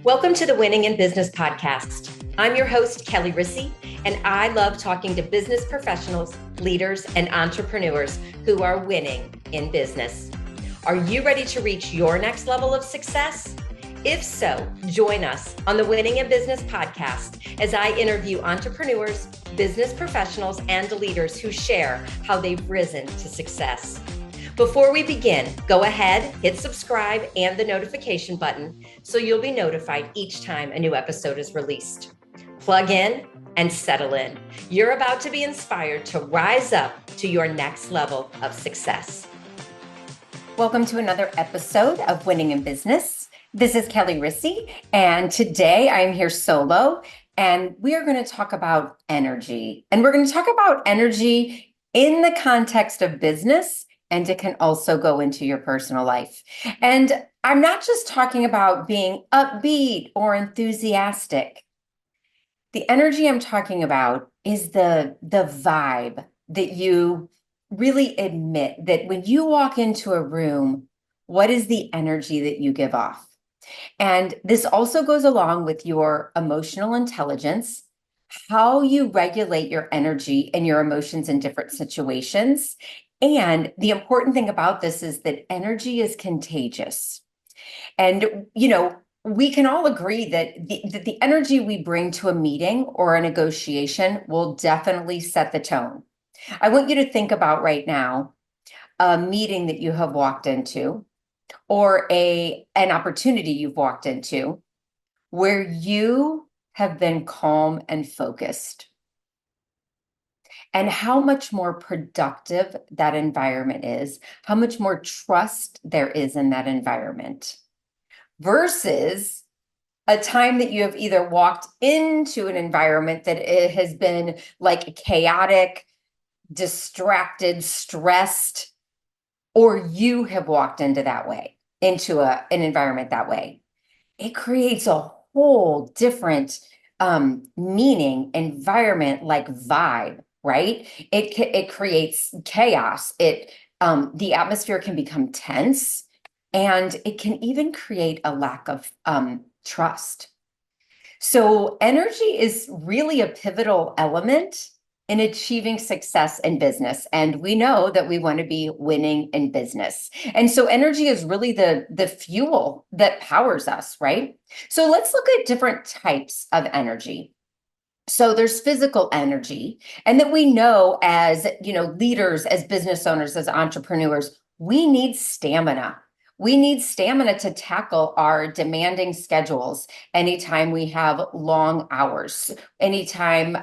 Welcome to the Winning in Business podcast. I'm your host, Kelli Risse, and I love talking to business professionals, leaders, and entrepreneurs who are winning in business. Are you ready to reach your next level of success? If so, join us on the Winning in Business podcast as I interview entrepreneurs, business professionals, and leaders who share how they've risen to success. Before we begin, go ahead, hit subscribe and the notification button so you'll be notified each time a new episode is released. Plug in and settle in. You're about to be inspired to rise up to your next level of success. Welcome to another episode of Winning in Business. This is Kelli Risse, and today I'm here solo, and we are going to talk about energy. And we're going to talk about energy in the context of business, and it can also go into your personal life. And I'm not just talking about being upbeat or enthusiastic. The energy I'm talking about is the vibe that you really admit that when you walk into a room, what is the energy that you give off? And this also goes along with your emotional intelligence, how you regulate your energy and your emotions in different situations. And the important thing about this is that energy is contagious. And, we can all agree that the energy we bring to a meeting or a negotiation will definitely set the tone. I want you to think about right now a meeting that you have walked into or an opportunity you've walked into where you have been calm and focused. And how much more productive that environment is, how much more trust there is in that environment versus a time that you have either walked into an environment that it has been like chaotic, distracted, stressed, or you have walked into an environment that way. It creates a whole different meaning, environment, like vibe. Right? It creates chaos. The atmosphere can become tense, and it can even create a lack of trust. So energy is really a pivotal element in achieving success in business. And we know that we want to be winning in business. And so energy is really the fuel that powers us, right? So let's look at different types of energy. So there's physical energy, and that we know as, leaders, as business owners, as entrepreneurs, we need stamina. We need stamina to tackle our demanding schedules anytime we have long hours, anytime,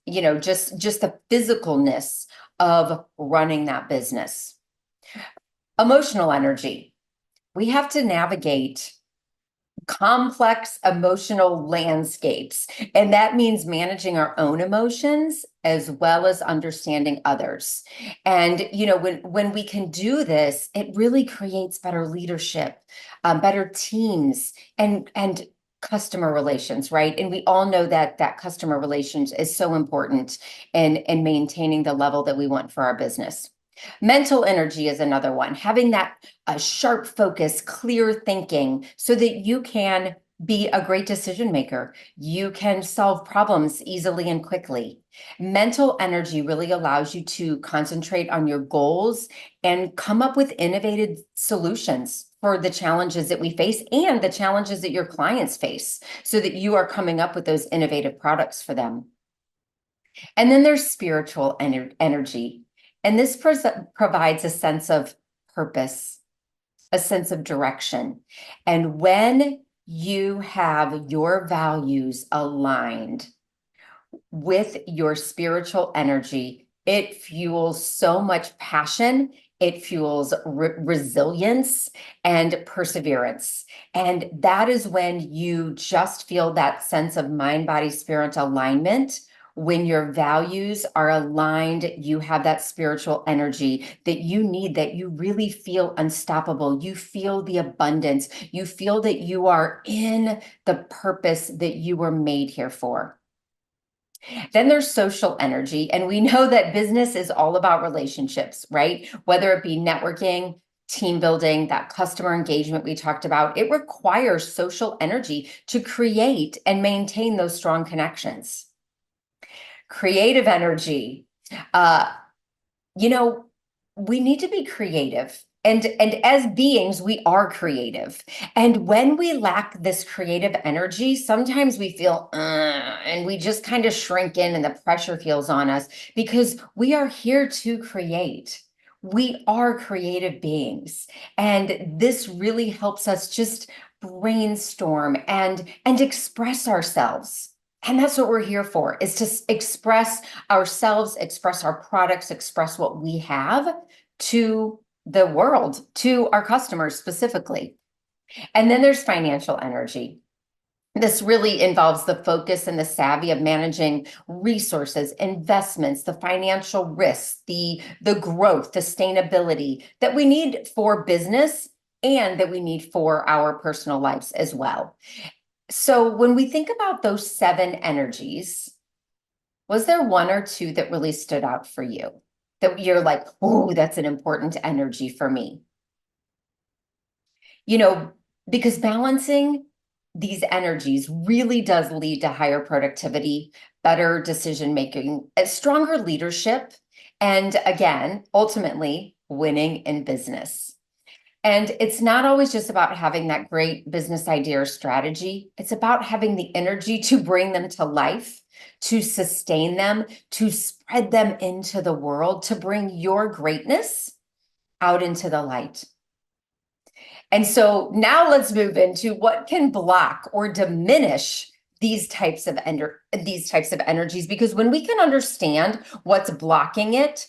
just the physicalness of running that business. Emotional energy. We have to navigate complex emotional landscapes. And that means managing our own emotions as well as understanding others. And, when we can do this, it really creates better leadership, better teams, and customer relations, right? And we all know that customer relations is so important in maintaining the level that we want for our business. Mental energy is another one, having that sharp focus, clear thinking so that you can be a great decision maker. You can solve problems easily and quickly. Mental energy really allows you to concentrate on your goals and come up with innovative solutions for the challenges that we face and the challenges that your clients face so that you are coming up with those innovative products for them. And then there's spiritual energy. And this provides a sense of purpose, a sense of direction. And when you have your values aligned with your spiritual energy, it fuels so much passion. It fuels resilience and perseverance. And that is when you just feel that sense of mind, body, spirit alignment. When your values are aligned, you have that spiritual energy that you need, that you really feel unstoppable. You feel the abundance. You feel that you are in the purpose that you were made here for. Then there's social energy. And we know that business is all about relationships, right? Whether it be networking, team building, that customer engagement we talked about, it requires social energy to create and maintain those strong connections. Creative energy. You know, we need to be creative. And as beings, we are creative. And when we lack this creative energy, sometimes we feel, and we just kind of shrink in and the pressure feels on us because we are here to create. We are creative beings. And this really helps us just brainstorm and express ourselves. And that's what we're here for, is to express ourselves, express our products, express what we have to the world, to our customers specifically. And then there's financial energy. This really involves the focus and the savvy of managing resources, investments, the financial risks, the growth, sustainability that we need for business and that we need for our personal lives as well. So when we think about those 7 energies, was there one or two that really stood out for you? That you're like, oh, that's an important energy for me? Because balancing these energies really does lead to higher productivity, better decision making, a stronger leadership, and again, ultimately, winning in business. And it's not always just about having that great business idea or strategy. It's about having the energy to bring them to life, to sustain them, to spread them into the world, to bring your greatness out into the light. And so now let's move into what can block or diminish these types of energies, because when we can understand what's blocking it,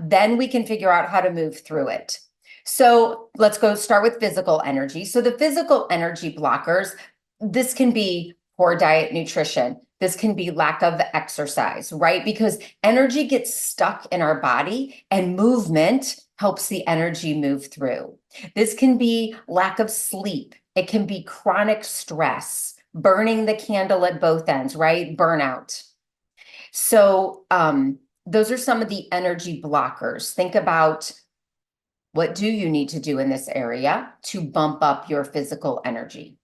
then we can figure out how to move through it. So let's go start with physical energy. So the physical energy blockers, this can be poor diet, nutrition. This can be lack of exercise, right? Because energy gets stuck in our body and movement helps the energy move through. This can be lack of sleep. It can be chronic stress, burning the candle at both ends, right? Burnout. So those are some of the energy blockers. Think about, what do you need to do in this area to bump up your physical energy?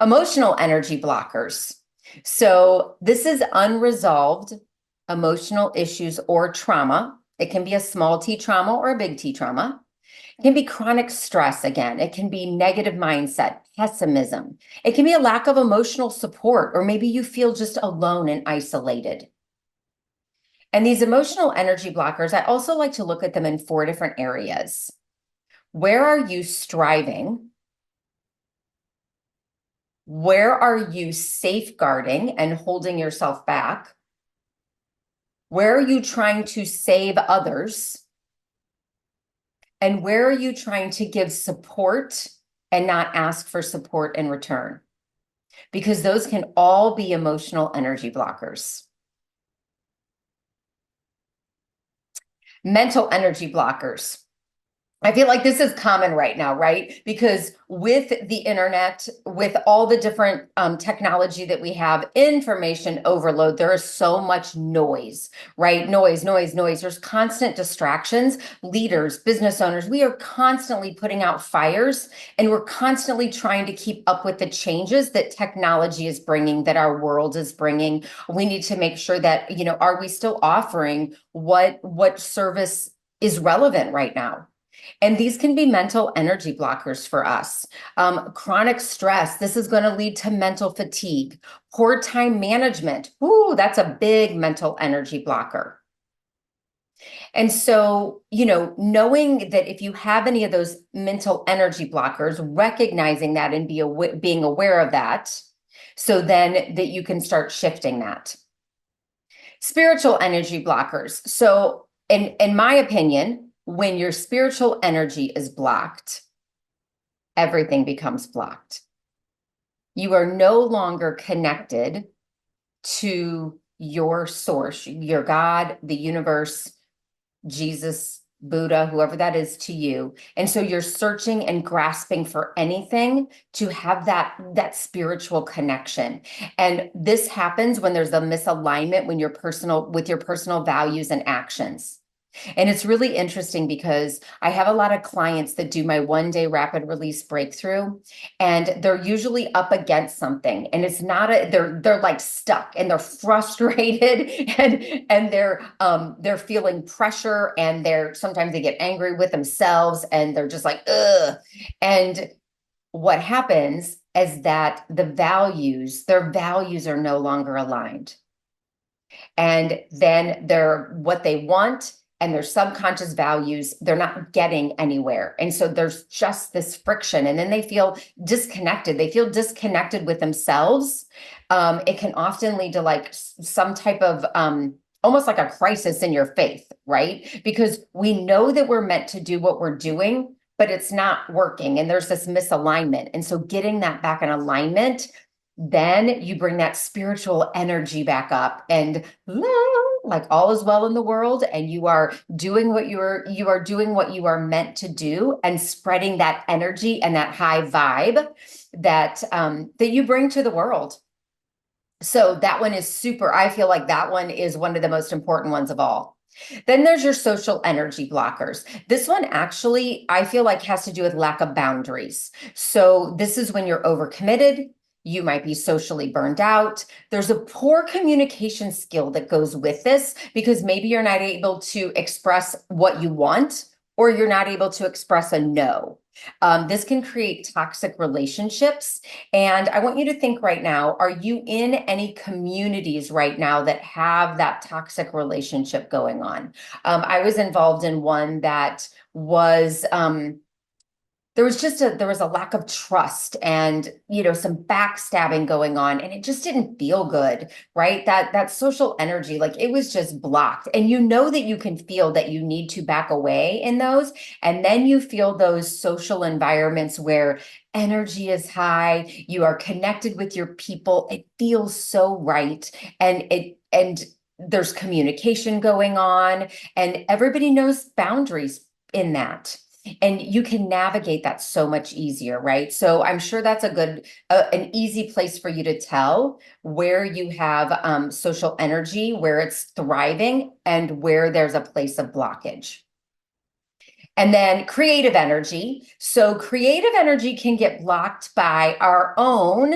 Emotional energy blockers. So this is unresolved emotional issues or trauma. It can be a small T trauma or a big T trauma. It can be chronic stress again. It can be negative mindset, pessimism. It can be a lack of emotional support, or maybe you feel just alone and isolated. And these emotional energy blockers, I also like to look at them in 4 different areas. Where are you striving? Where are you safeguarding and holding yourself back? Where are you trying to save others? And where are you trying to give support and not ask for support in return? Because those can all be emotional energy blockers. Mental energy blockers. I feel like this is common right now, right? Because with the internet, with all the different technology that we have, information overload, there is so much noise, right? Noise. There's constant distractions. Leaders, business owners, we are constantly putting out fires, and we're constantly trying to keep up with the changes that technology is bringing, that our world is bringing. We need to make sure that, are we still offering what service is relevant right now? And these can be mental energy blockers for us. Chronic stress, this is going to lead to mental fatigue. Poor time management, ooh, that's a big mental energy blocker. And so, knowing that if you have any of those mental energy blockers, recognizing that and being aware of that, so then that you can start shifting that. Spiritual energy blockers. So in my opinion, when your spiritual energy is blocked, everything becomes blocked. You are no longer connected to your source, your God, the universe, Jesus, Buddha, whoever that is to you. And so you're searching and grasping for anything to have that spiritual connection. And this happens when there's a misalignment with your personal values and actions. And it's really interesting because I have a lot of clients that do my 1 day rapid release breakthrough, and they're usually up against something, and it's not they're like stuck and they're frustrated and they're feeling pressure, and sometimes they get angry with themselves, and they're just like, ugh. And what happens is that their values are no longer aligned. And then what they want and their subconscious values, they're not getting anywhere. And so there's just this friction, and then they feel disconnected. They feel disconnected with themselves. It can often lead to like some type of almost like a crisis in your faith, right? Because we know that we're meant to do what we're doing, but it's not working, and there's this misalignment. And so getting that back in alignment, then you bring that spiritual energy back up, and like all is well in the world, and you are doing what you are doing what you are meant to do, and spreading that energy and that high vibe that that you bring to the world. So that one is super. I feel like that one is one of the most important ones of all. Then there's your social energy blockers. This one actually, I feel like, has to do with lack of boundaries. So this is when you're overcommitted. You might be socially burned out. There's a poor communication skill that goes with this, because maybe you're not able to express what you want, or you're not able to express a no. This can create toxic relationships. And I want you to think right now, are you in any communities right now that have that toxic relationship going on? I was involved in one that was, there was a lack of trust, and some backstabbing going on, and it just didn't feel good, right? That social energy, like, it was just blocked. And that you can feel that you need to back away in those, and then you feel those social environments where energy is high, you are connected with your people, it feels so right, and there's communication going on, and everybody knows boundaries in that. And you can navigate that so much easier, right? So I'm sure that's an easy place for you to tell where you have social energy, where it's thriving, and where there's a place of blockage. And then creative energy. So creative energy can get blocked by our own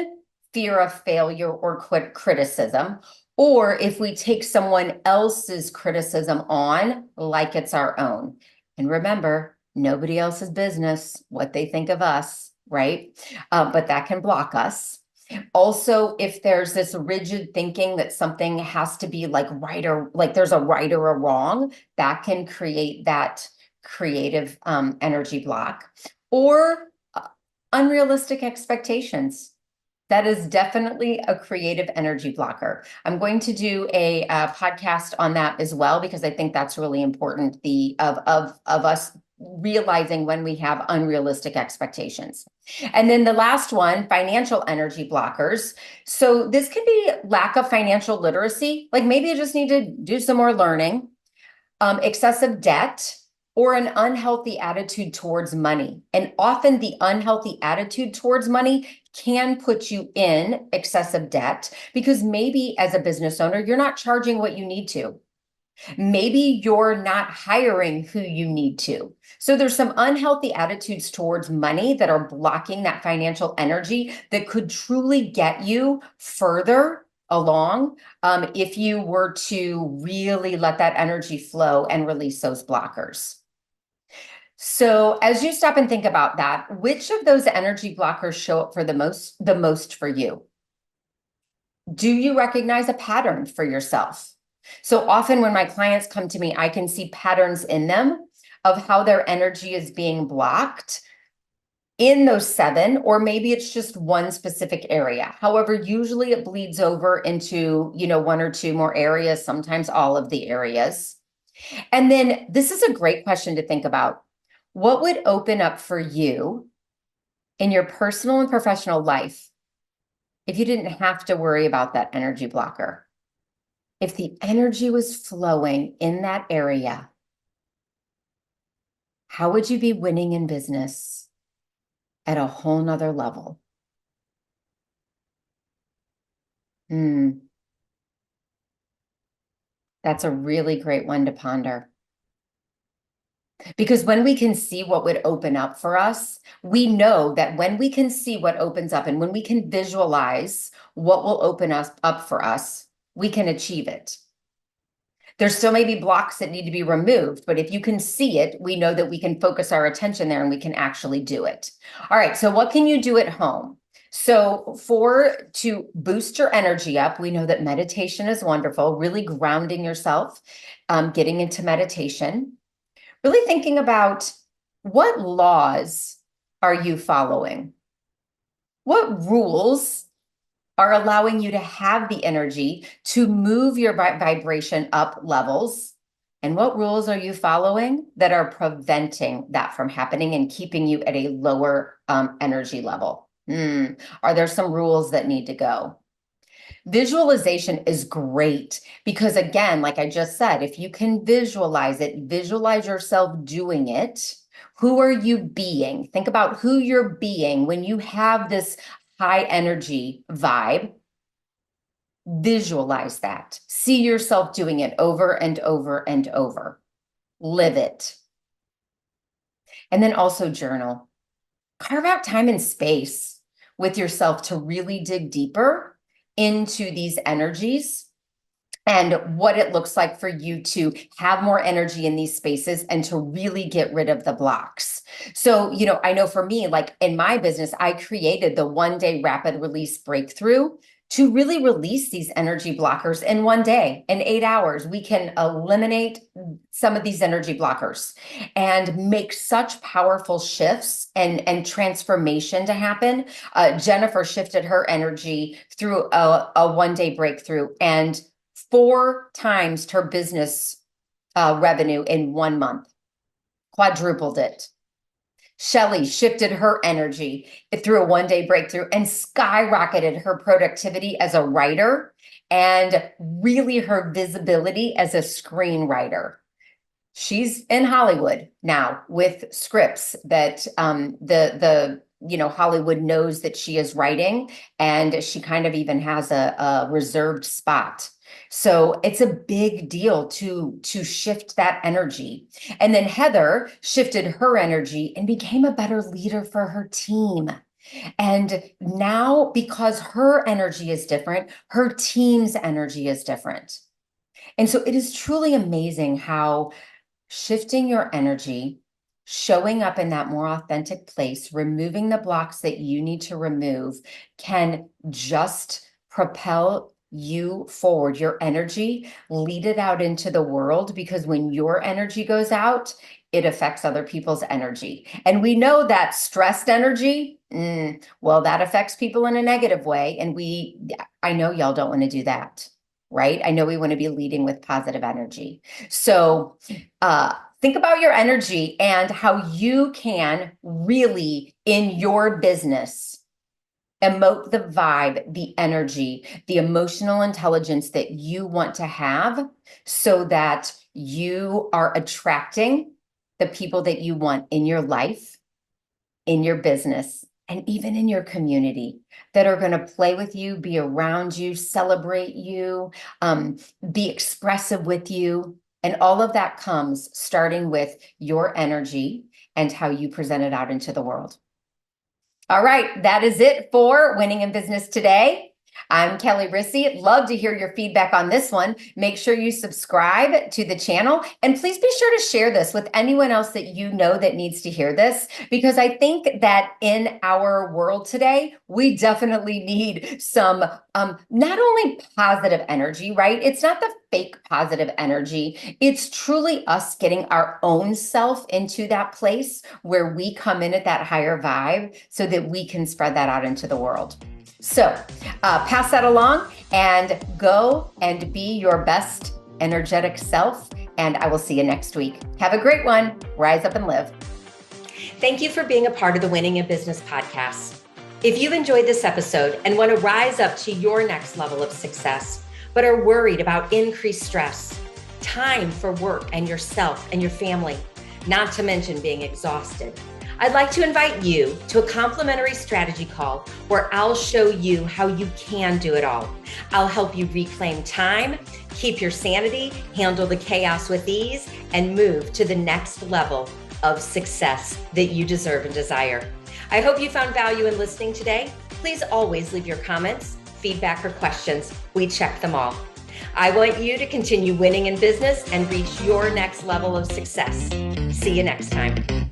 fear of failure or criticism, or if we take someone else's criticism on like it's our own. And remember, nobody else's business what they think of us, right? But that can block us. Also, if there's this rigid thinking that something has to be like right, or like there's a right or a wrong, that can create that creative energy block. Or unrealistic expectations. That is definitely a creative energy blocker. I'm going to do a podcast on that as well, because I think that's really important, of us realizing when we have unrealistic expectations. And then the last one, financial energy blockers. So this can be lack of financial literacy. Like, maybe you just need to do some more learning, excessive debt, or an unhealthy attitude towards money. And often the unhealthy attitude towards money can put you in excessive debt, because maybe as a business owner, you're not charging what you need to. Maybe you're not hiring who you need to. So there's some unhealthy attitudes towards money that are blocking that financial energy that could truly get you further along, if you were to really let that energy flow and release those blockers. So as you stop and think about that, which of those energy blockers show up for the most for you? Do you recognize a pattern for yourself? So often when my clients come to me, I can see patterns in them of how their energy is being blocked in those 7, or maybe it's just one specific area. However, usually it bleeds over into, 1 or 2 more areas, sometimes all of the areas. And then this is a great question to think about. What would open up for you in your personal and professional life if you didn't have to worry about that energy blocker? If the energy was flowing in that area, how would you be winning in business at a whole nother level? That's a really great one to ponder. Because when we can see what would open up for us, we know that when we can see what opens up and when we can visualize what will open us up for us, we can achieve it. There still may be blocks that need to be removed, but if you can see it, we know that we can focus our attention there and we can actually do it. All right, so what can you do at home? So to boost your energy up, we know that meditation is wonderful, really grounding yourself, getting into meditation, really thinking about what laws are you following? What rules are allowing you to have the energy to move your vibration up levels? And what rules are you following that are preventing that from happening and keeping you at a lower energy level? Are there some rules that need to go? Visualization is great because, again, like I just said, if you can visualize it, visualize yourself doing it. Who are you being? Think about who you're being when you have this high energy vibe. Visualize that. See yourself doing it over and over and over. Live it. And then also journal. Carve out time and space with yourself to really dig deeper into these energies and what it looks like for you to have more energy in these spaces and to really get rid of the blocks. So, I know for me, like in my business, I created the 1-day rapid release breakthrough to really release these energy blockers in 1 day. In 8 hours, we can eliminate some of these energy blockers and make such powerful shifts and transformation to happen. Jennifer shifted her energy through a 1-day breakthrough and 4 times her business revenue in 1 month, quadrupled it. Shelly shifted her energy through a 1-day breakthrough and skyrocketed her productivity as a writer and really her visibility as a screenwriter. She's in Hollywood now with scripts that Hollywood knows that she is writing, and she kind of even has a reserved spot. So it's a big deal to shift that energy. And then Heather shifted her energy and became a better leader for her team. And now, because her energy is different, her team's energy is different. And so it is truly amazing how shifting your energy, showing up in that more authentic place, removing the blocks that you need to remove can just propel you forward, your energy, lead it out into the world, because when your energy goes out, it affects other people's energy. And we know that stressed energy, that affects people in a negative way. And I know y'all don't want to do that, right? I know we want to be leading with positive energy. So think about your energy and how you can really, in your business, emote the vibe, the energy, the emotional intelligence that you want to have so that you are attracting the people that you want in your life, in your business, and even in your community, that are going to play with you, be around you, celebrate you, be expressive with you. And all of that comes starting with your energy and how you present it out into the world. All right, that is it for Winning in Business today. I'm Kelli Risse. Love to hear your feedback on this one. Make sure you subscribe to the channel, and please be sure to share this with anyone else that you know that needs to hear this, because I think that in our world today, we definitely need some not only positive energy, right? It's not the fake positive energy. It's truly us getting our own self into that place where we come in at that higher vibe so that we can spread that out into the world. So pass that along and go and be your best energetic self. And I will see you next week. Have a great one. Rise up and live. Thank you for being a part of the Winning in Business podcast. If you've enjoyed this episode and want to rise up to your next level of success, but are worried about increased stress, time for work and yourself and your family, not to mention being exhausted, I'd like to invite you to a complimentary strategy call where I'll show you how you can do it all. I'll help you reclaim time, keep your sanity, handle the chaos with ease, and move to the next level of success that you deserve and desire. I hope you found value in listening today. Please always leave your comments, feedback, or questions. We check them all. I want you to continue winning in business and reach your next level of success. See you next time.